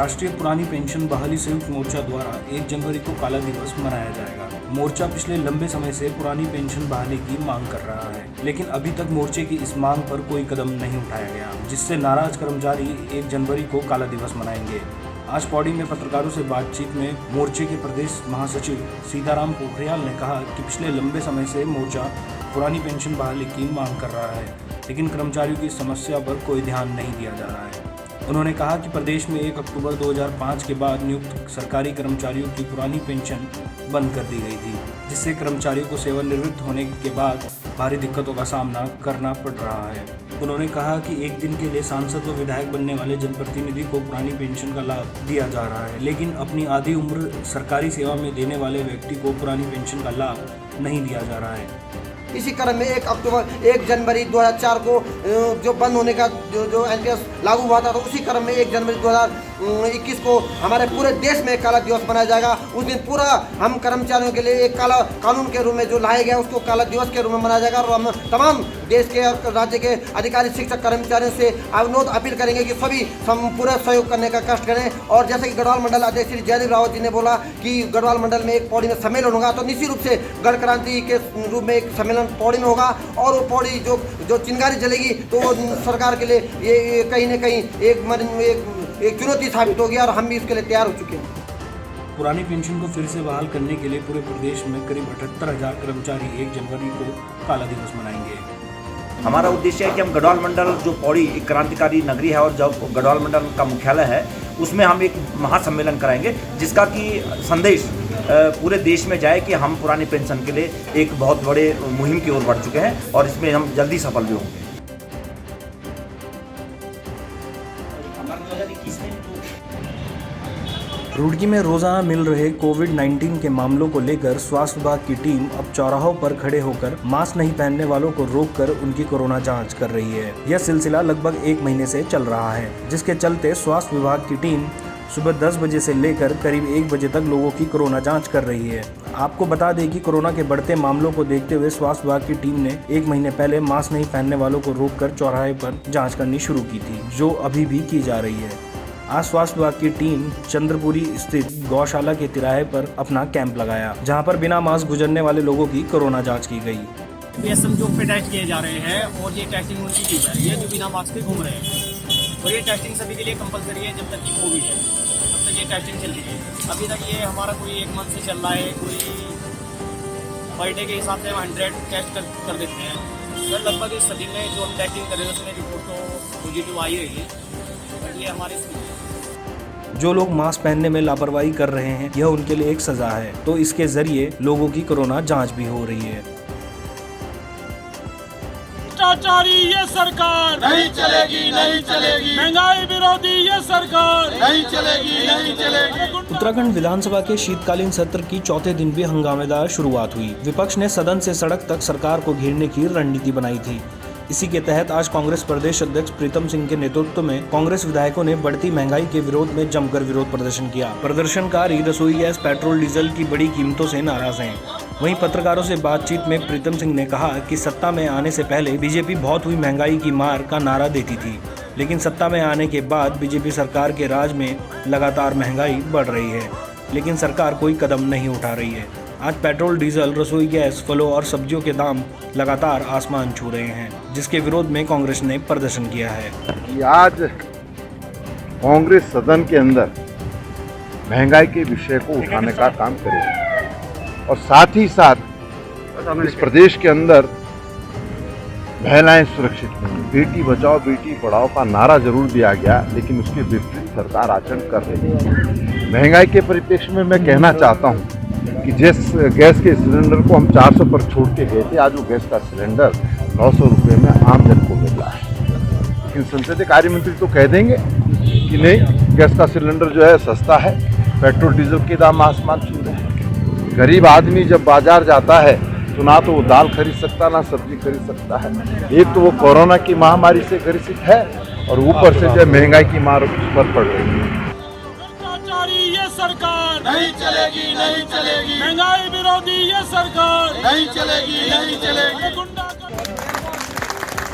राष्ट्रीय पुरानी पेंशन बहाली संयुक्त मोर्चा द्वारा 1 जनवरी को काला दिवस मनाया जाएगा। मोर्चा पिछले लंबे समय से पुरानी पेंशन बहाली की मांग कर रहा है, लेकिन अभी तक मोर्चे की इस मांग पर कोई कदम नहीं उठाया गया, जिससे नाराज कर्मचारी 1 जनवरी को काला दिवस मनाएंगे। आज पौड़ी में पत्रकारों से बातचीत में मोर्चे के प्रदेश महासचिव सीताराम पोखरियाल ने कहा कि पिछले लंबे समय से मोर्चा पुरानी पेंशन बहाली की मांग कर रहा है, लेकिन कर्मचारियों की समस्या पर कोई ध्यान नहीं दिया जा रहा है। उन्होंने कहा कि प्रदेश में 1 अक्टूबर 2005 के बाद नियुक्त सरकारी कर्मचारियों की पुरानी पेंशन बंद कर दी गई थी, जिससे कर्मचारियों को सेवानिवृत्त होने के बाद भारी दिक्कतों का सामना करना पड़ रहा है। उन्होंने कहा कि एक दिन के लिए सांसद व विधायक बनने वाले जनप्रतिनिधि को पुरानी पेंशन का लाभ दिया जा रहा है, लेकिन अपनी आधी उम्र सरकारी सेवा में देने वाले व्यक्ति को पुरानी पेंशन का लाभ नहीं दिया जा रहा है। इसी क्रम में 1 जनवरी 2004 को जो बंद होने का जो एनपीएस लागू हुआ था, तो उसी क्रम में 1 जनवरी 2021 को हमारे पूरे देश में काला दिवस मनाया जाएगा। उस दिन पूरा हम कर्मचारियों के लिए एक काला कानून के रूप में जो लाया गया उसको काला दिवस के रूप में मनाया जाएगा। और हम तमाम देश के और राज्य के अधिकारी शिक्षक कर्मचारियों से अनुरोध अपील करेंगे कि सभी पूरा सहयोग करने का कष्ट करें। और जैसे कि गढ़वाल मंडल अध्यक्ष श्री जयदीप रावत जी ने बोला कि गढ़वाल मंडल में एक पौड़ी में सम्मेलन होगा, तो निश्चित रूप से गढ़ क्रांति के रूप में एक सम्मेलन पौड़ी में होगा। और वो पौड़ी जो चिंगारी जलेगी तो वो सरकार के लिए ये कहीं न कहीं एक चुनौती साबित होगी, और हम भी इसके लिए तैयार हो चुके हैं। पुरानी पेंशन को फिर से बहाल करने के लिए पूरे प्रदेश में करीब 78,000 कर्मचारी 1 जनवरी को काला दिवस मनाएंगे। हमारा उद्देश्य है कि हम गढ़वाल मंडल जो पौड़ी एक क्रांतिकारी नगरी है और जो गढ़वाल मंडल का मुख्यालय है, उसमें हम एक महासम्मेलन कराएंगे, जिसका कि संदेश पूरे देश में जाए कि हम पुरानी पेंशन के लिए एक बहुत बड़े मुहिम की ओर बढ़ चुके हैं और इसमें हम जल्दी सफल भी होंगे। रुड़की में रोजाना मिल रहे कोविड-19 के मामलों को लेकर स्वास्थ्य विभाग की टीम अब चौराहों पर खड़े होकर मास्क नहीं पहनने वालों को रोककर उनकी कोरोना जांच कर रही है। यह सिलसिला लगभग 1 महीने से चल रहा है, जिसके चलते स्वास्थ्य विभाग की टीम सुबह 10 बजे से लेकर करीब 1 बजे तक लोगों की कोरोना जांच कर रही है। आपको बता दें कि कोरोना के बढ़ते मामलों को देखते हुए स्वास्थ्य विभाग की टीम ने 1 महीने पहले मास्क नहीं पहनने वालों को रोककर चौराहे पर जाँच करनी शुरू की थी, जो अभी भी की जा रही है। आज स्वास्थ्य विभाग की टीम चंद्रपुरी स्थित गौशाला के तिराहे पर अपना कैंप लगाया, जहां पर बिना मास्क गुजरने वाले लोगों की कोरोना जांच की गई। जो पे टेस्ट किए जा रहे हैं और ये टेस्टिंग उनकी की जा रही है जो बिना मास्क के घूम रहे हैं, और ये टेस्टिंग सभी के लिए कंपलसरी है। जब तक की कोविड है तब तक ये टेस्टिंग चल रही है। अभी तक ये हमारा कोई 1 मंथ से चल रहा है, कोई पर डे के हिसाब से हम 100 टेस्ट कर देते हैं। सर लगभग इस सदी में जो हम टेस्टिंग कर रहे हैं उसमें रिपोर्ट तो पॉजिटिव आई रही है, बट ये हमारे जो लोग मास्क पहनने में लापरवाही कर रहे हैं, यह उनके लिए एक सजा है, तो इसके जरिए लोगों की कोरोना जांच भी हो रही है। भ्रष्टाचारी ये सरकार नहीं चलेगी, नहीं चलेगी। महंगाई विरोधी ये सरकार नहीं चलेगी, नहीं चलेगी। उत्तराखंड विधानसभा के शीतकालीन सत्र की चौथे दिन भी हंगामेदार शुरुआत हुई। विपक्ष ने सदन से सड़क तक सरकार को घेरने की रणनीति बनाई थी। इसी के तहत आज कांग्रेस प्रदेश अध्यक्ष प्रीतम सिंह के नेतृत्व में कांग्रेस विधायकों ने बढ़ती महंगाई के विरोध में जमकर विरोध प्रदर्शन किया। प्रदर्शनकारी रसोई गैस, पेट्रोल, डीजल की बढ़ी कीमतों से नाराज हैं। वहीं पत्रकारों से बातचीत में प्रीतम सिंह ने कहा कि सत्ता में आने से पहले बीजेपी बहुत हुई महंगाई की मार का नारा देती थी, लेकिन सत्ता में आने के बाद बीजेपी सरकार के राज में लगातार महंगाई बढ़ रही है, लेकिन सरकार कोई कदम नहीं उठा रही है। आज पेट्रोल, डीजल, रसोई गैस, फलों और सब्जियों के दाम लगातार आसमान छू रहे हैं, जिसके विरोध में कांग्रेस ने प्रदर्शन किया है। आज कांग्रेस सदन के अंदर महंगाई के विषय को उठाने का काम करेगी और साथ ही साथ इस प्रदेश के अंदर महिलाएं सुरक्षित नहीं। बेटी बचाओ बेटी पढ़ाओ का नारा जरूर दिया गया, लेकिन उसके विपरीत सरकार आचरण कर रही है। महंगाई के परिप्रेक्ष्य में मैं कहना चाहता हूँ कि जिस गैस के सिलेंडर को हम 400 पर छोड़ के गए थे, आज वो गैस का सिलेंडर 900 रुपये में आम जन को मिल रहा है। लेकिन संसदीय कार्य मंत्री तो कह देंगे कि नहीं, गैस का सिलेंडर जो है सस्ता है, पेट्रोल डीजल के दाम आसमान छू रहे हैं। गरीब आदमी जब बाजार जाता है तो ना तो वो दाल खरीद सकता, ना सब्जी खरीद सकता है। एक तो वो कोरोना की महामारी से ग्रसित है और ऊपर से जो महंगाई की मार उस पर पड़ रही है। ये सरकार नहीं चलेगी, नहीं चलेगी। महंगाई विरोधी ये सरकार नहीं चलेगी, नहीं चलेगी।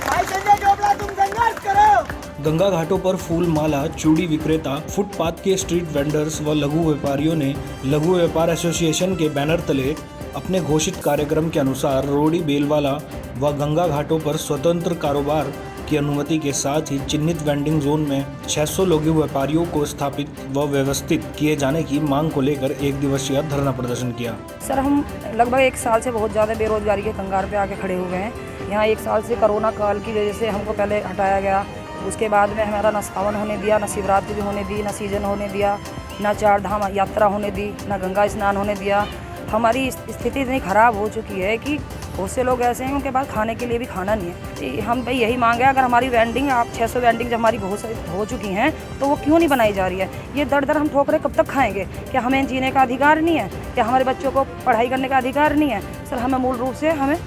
भाई संजय चोपड़ा तुम संघर्ष करो, गंगा घाटों पर फूल माला, चूड़ी विक्रेता, फुटपाथ के स्ट्रीट वेंडर्स व लघु व्यापारियों ने लघु व्यापार एसोसिएशन के बैनर तले अपने घोषित कार्यक्रम के अनुसार रोड़ी बेलवाला व गंगा घाटों पर स्वतंत्र कारोबार की अनुमति के साथ ही चिन्हित वेंडिंग जोन में 600 लघु व्यापारियों को स्थापित व व्यवस्थित किए जाने की मांग को लेकर एक दिवसीय धरना प्रदर्शन किया। सर, हम लगभग 1 साल से बहुत ज़्यादा बेरोजगारी के कंगार पे आके खड़े हुए हैं। यहाँ 1 साल से कोरोना काल की वजह से हमको पहले हटाया गया, उसके बाद में हमारा न सावन होने दिया, न शिवरात्रि भी होने दी, न सीजन होने दिया, न 4 धाम यात्रा होने दी, न गंगा स्नान होने दिया। हमारी स्थिति इतनी ख़राब हो चुकी है कि बहुत से लोग ऐसे हैं उनके पास खाने के लिए भी खाना नहीं है। हम भाई यही मांग है, अगर हमारी वेंडिंग आप 600 वेंडिंग जब हमारी हो चुकी हैं तो वो क्यों नहीं बनाई जा रही है? ये दर दर हम ठोकरें कब तक खाएंगे? क्या हमें जीने का अधिकार नहीं है? क्या हमारे बच्चों को पढ़ाई करने का अधिकार नहीं है? सर, हमें मूल रूप से हमें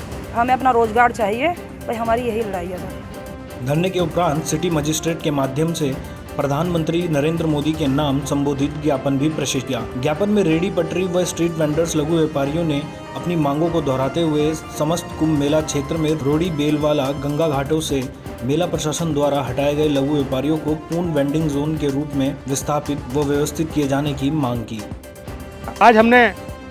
अपना रोजगार चाहिए भाई, हमारी यही लड़ाई है सर। धरने के उपरांत सिटी मजिस्ट्रेट के माध्यम से प्रधानमंत्री नरेंद्र मोदी के नाम संबोधित ज्ञापन भी प्रेषित किया। ज्ञापन में रेडी पटरी व स्ट्रीट वेंडर्स लघु व्यापारियों ने अपनी मांगों को दोहराते हुए समस्त कुंभ मेला क्षेत्र में रोड़ी बेलवाला गंगा घाटों से मेला प्रशासन द्वारा हटाए गए लघु व्यापारियों को पूर्ण वेंडिंग जोन के रूप में विस्थापित व व्यवस्थित किए जाने की मांग की। आज हमने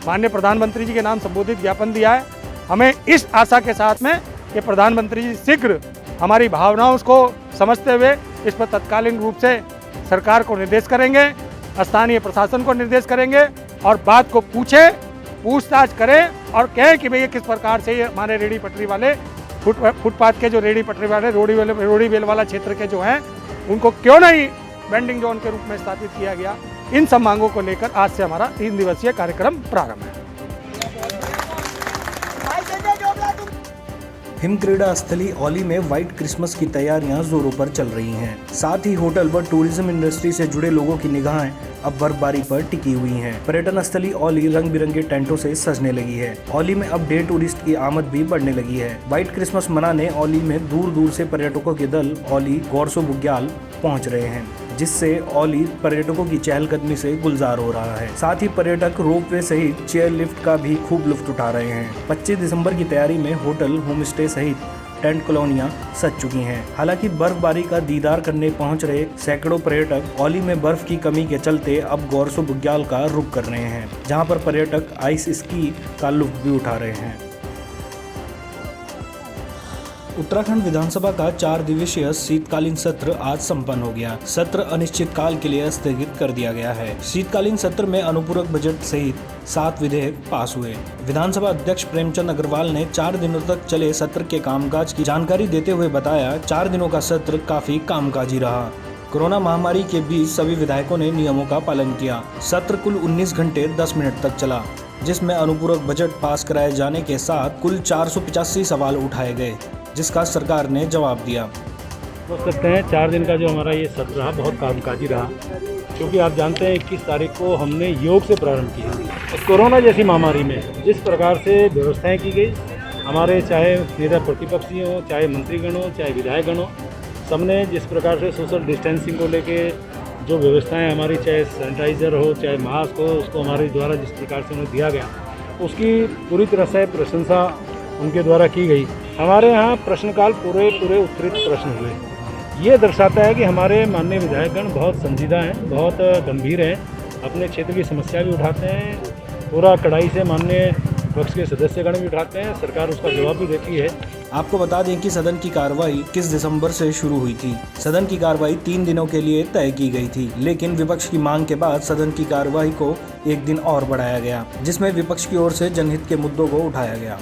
माननीय प्रधानमंत्री जी के नाम संबोधित ज्ञापन दिया है। हमें इस आशा के साथ में कि प्रधानमंत्री जी शीघ्र हमारी भावनाओं को समझते हुए इस पर तत्कालीन रूप से सरकार को निर्देश करेंगे, स्थानीय प्रशासन को निर्देश करेंगे और बात को पूछताछ करें और कहें कि भैया किस प्रकार से ये हमारे रेडी पटरी वाले फुटपाथ के जो रेडी पटरी वाले रोड़ी बेल वाला क्षेत्र के जो हैं उनको क्यों नहीं वेंडिंग जोन के रूप में स्थापित किया गया। इन सब मांगों को लेकर आज से हमारा 3 दिवसीय कार्यक्रम प्रारंभ है। हिम क्रीड़ा स्थली औली में व्हाइट क्रिसमस की तैयारियां जोरों पर चल रही हैं। साथ ही होटल व टूरिज्म इंडस्ट्री से जुड़े लोगों की निगाहें अब बर्फबारी पर टिकी हुई हैं। पर्यटन स्थली औली रंग बिरंगे टेंटों से सजने लगी है। औली में अब डे टूरिस्ट की आमद भी बढ़ने लगी है। व्हाइट क्रिसमस मनाने औली में दूर दूर से पर्यटकों के दल औली गौरसो बुग्याल पहुँच रहे हैं, जिससे औली पर्यटकों की चहलकदमी से गुलजार हो रहा है। साथ ही पर्यटक रोपवे सहित चेयर लिफ्ट का भी खूब लुत्फ उठा रहे हैं। 25 दिसंबर की तैयारी में होटल, होम स्टे सहित टेंट कॉलोनियां सज चुकी हैं। हालांकि बर्फबारी का दीदार करने पहुंच रहे सैकड़ों पर्यटक औली में बर्फ की कमी के चलते अब गौरसो बुग्याल का रुख कर रहे हैं, जहां पर पर्यटक आइस स्की का लुत्फ भी उठा रहे हैं। उत्तराखंड विधानसभा का 4 दिवसीय शीतकालीन सत्र आज संपन्न हो गया। सत्र अनिश्चितकाल के लिए स्थगित कर दिया गया है। शीतकालीन सत्र में अनुपूरक बजट सहित 7 विधेयक पास हुए। विधानसभा अध्यक्ष प्रेमचंद अग्रवाल ने 4 दिनों तक चले सत्र के कामकाज की जानकारी देते हुए बताया, 4 दिनों का सत्र काफी कामकाजी रहा। कोरोना महामारी के बीच सभी विधायकों ने नियमों का पालन किया। सत्र कुल 19 घंटे 10 मिनट तक चला, जिसमें अनुपूरक बजट पास कराए जाने के साथ कुल 485 सवाल उठाए गए, जिसका सरकार ने जवाब दिया। सोच सकते हैं 4 दिन का जो हमारा ये सत्र रहा बहुत कामकाजी रहा, क्योंकि आप जानते हैं 21 तारीख को हमने योग से प्रारंभ किया। तो कोरोना जैसी महामारी में जिस प्रकार से व्यवस्थाएं की गई, हमारे चाहे नेता प्रतिपक्षी हो, चाहे मंत्रीगण हो, चाहे विधायकगण हो, सबने जिस प्रकार से सोशल डिस्टेंसिंग को लेके जो व्यवस्थाएं हमारी, चाहे सैनिटाइज़र हो, चाहे मास्क हो, उसको हमारे द्वारा जिस प्रकार से उन्हें दिया गया, उसकी पूरी तरह से प्रशंसा उनके द्वारा की गई। हमारे यहाँ प्रश्नकाल पूरे उत्तरित प्रश्न हुए। ये दर्शाता है कि हमारे माननीय विधायकगण बहुत संजीदा हैं, बहुत गंभीर हैं, अपने क्षेत्र की समस्या भी उठाते हैं, पूरा कड़ाई से माननीय पक्ष के सदस्यगण भी उठाते हैं, सरकार उसका जवाब भी देती है। आपको बता दें कि सदन की कार्रवाई 21 दिसंबर से शुरू हुई थी। सदन की कार्रवाई 3 दिनों के लिए तय की गई थी, लेकिन विपक्ष की मांग के बाद सदन की कार्रवाई को 1 दिन और बढ़ाया गया, जिसमें विपक्ष की ओर से जनहित के मुद्दों को उठाया गया।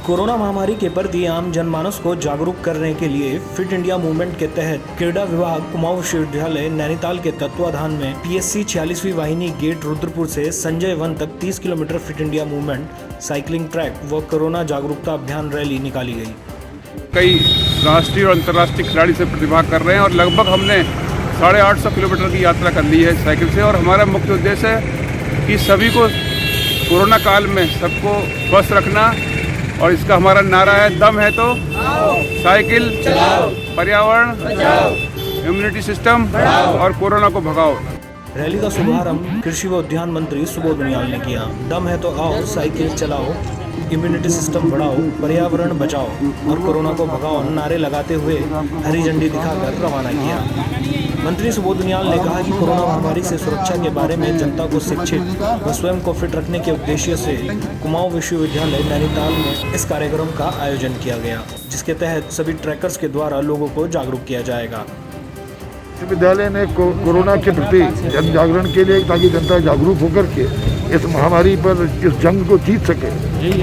कोरोना महामारी के प्रति आम जनमानस को जागरूक करने के लिए फिट इंडिया मूवमेंट के तहत क्रीड़ा विभाग, कुमाऊं विश्वविद्यालय नैनीताल के तत्वाधान में PSC 46वीं वाहिनी गेट रुद्रपुर से संजय वन तक 30 kilometre fit India movement, cycling track व कोरोना जागरूकता अभियान रैली निकाली गई। कई राष्ट्रीय और अंतर्राष्ट्रीय खिलाड़ी से प्रतिभाग कर रहे हैं और लगभग हमने 850 किलोमीटर की यात्रा कर ली है साइकिल से। और हमारा मुख्य उद्देश्य है कि सभी को कोरोना काल में सबको स्वस्थ रखना, और इसका हमारा नारा है, दम है तो साइकिल चलाओ, पर्यावरण बचाओ, इम्यूनिटी सिस्टम और कोरोना को भगाओ। रैली का शुभारंभ कृषि व उद्यान मंत्री सुबोध उनियाल ने किया। दम है तो आओ, साइकिल चलाओ, इम्यूनिटी सिस्टम बढ़ाओ, पर्यावरण बचाओ और कोरोना को भगाओ नारे लगाते हुए हरी झंडी दिखाकर रवाना किया। मंत्री सुबोध उनियाल ने कहा कि कोरोना महामारी से सुरक्षा के बारे में जनता को शिक्षित व स्वयं को फिट रखने के उद्देश्य से कुमाऊं विश्वविद्यालय नैनीताल में इस कार्यक्रम का आयोजन किया गया, जिसके तहत सभी ट्रैकर्स के द्वारा लोगों को जागरूक किया जाएगा। विश्वविद्यालय ने कोरोना के प्रति जन जागरण के लिए, ताकि जनता जागरूक होकर के इस महामारी पर इस जंग को जीत सके,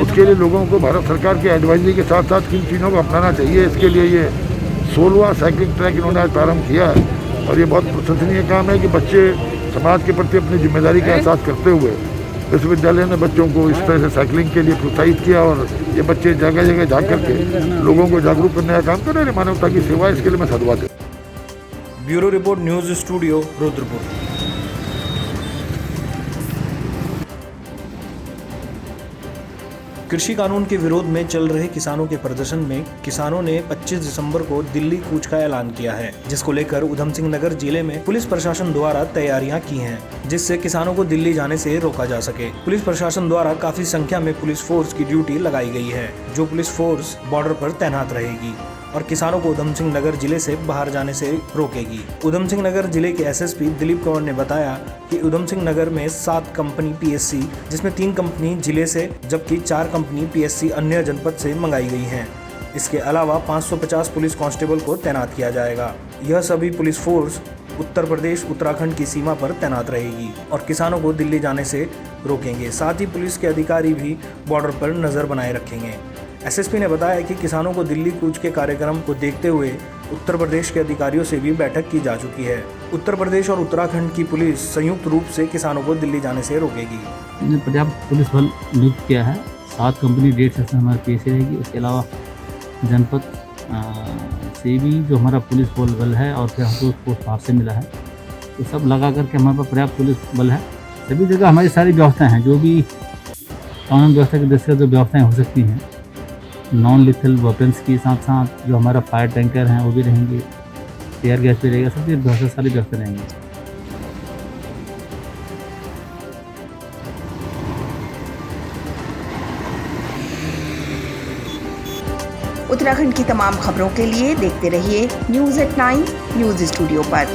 उसके लिए लोगों को भारत सरकार के एडवाइजरी के साथ साथ किन चीज़ों को अपनाना चाहिए। इसके लिए ये 16वां साइकिलिंग ट्रैक इन्होंने आज प्रारंभ किया है और ये बहुत प्रशंसनीय काम है कि बच्चे समाज के प्रति अपनी जिम्मेदारी का एहसास करते हुए विश्वविद्यालय ने बच्चों को इस तरह से साइकिलिंग के लिए प्रोत्साहित किया और ये बच्चे जगह जगह जा करके लोगों को जागरूक करने का काम कर रहे हैं। मानवता की सेवा, इसके लिए मैं साधुवाद देता हूं। Bureau report, news studio, Rudrapur. कृषि कानून के विरोध में चल रहे किसानों के प्रदर्शन में किसानों ने 25 दिसंबर को दिल्ली कूच का ऐलान किया है, जिसको लेकर उधम सिंह नगर जिले में पुलिस प्रशासन द्वारा तैयारियां की हैं, जिससे किसानों को दिल्ली जाने से रोका जा सके। पुलिस प्रशासन द्वारा काफी संख्या में पुलिस फोर्स की ड्यूटी लगाई गई है, जो पुलिस फोर्स बॉर्डर पर तैनात रहेगी और किसानों को उधम सिंह नगर जिले से बाहर जाने से रोकेगी। उधम सिंह नगर जिले के एसएसपी दिलीप कंवर ने बताया कि उधम सिंह नगर में 7 कंपनी पीएससी, जिसमें 3 कंपनी जिले से जबकि 4 कंपनी पीएससी अन्य जनपद से मंगाई गई हैं। इसके अलावा 550 पुलिस कांस्टेबल को तैनात किया जाएगा। यह सभी पुलिस फोर्स उत्तर प्रदेश उत्तराखंड की सीमा पर तैनात रहेगी और किसानों को दिल्ली जाने से रोकेंगे। साथ ही पुलिस के अधिकारी भी बॉर्डर पर नजर बनाए रखेंगे। एसएसपी ने बताया कि किसानों को दिल्ली कूच के कार्यक्रम को देखते हुए उत्तर प्रदेश के अधिकारियों से भी बैठक की जा चुकी है। उत्तर प्रदेश और उत्तराखंड की पुलिस संयुक्त रूप से किसानों को दिल्ली जाने से रोकेगी। हमने पर्याप्त पुलिस बल नियुक्त किया है। 7 कंपनी 1.5 सेक्शन हमारे पीएससी रहेगी। इसके अलावा जनपद से भी जो हमारा पुलिस बल है और फिर हमको पोस्ट बाहर से मिला है, तो सब लगा करके हमारे पास पर्याप्त पुलिस बल है। सभी जगह हमारी सारी व्यवस्थाएँ हैं, जो भी कानून व्यवस्था की दृष्टि से जो व्यवस्थाएँ हो सकती हैं, नॉन लिथल वेपन्स के साथ साथ जो हमारा फायर टैंकर हैं वो भी रहेंगे, टीयर गैस भी रहेगा, सब व्यवस्था सारी व्यवस्था रहेंगी। उत्तराखंड की तमाम खबरों के लिए देखते रहिए न्यूज़@9 न्यूज़ स्टूडियो पर।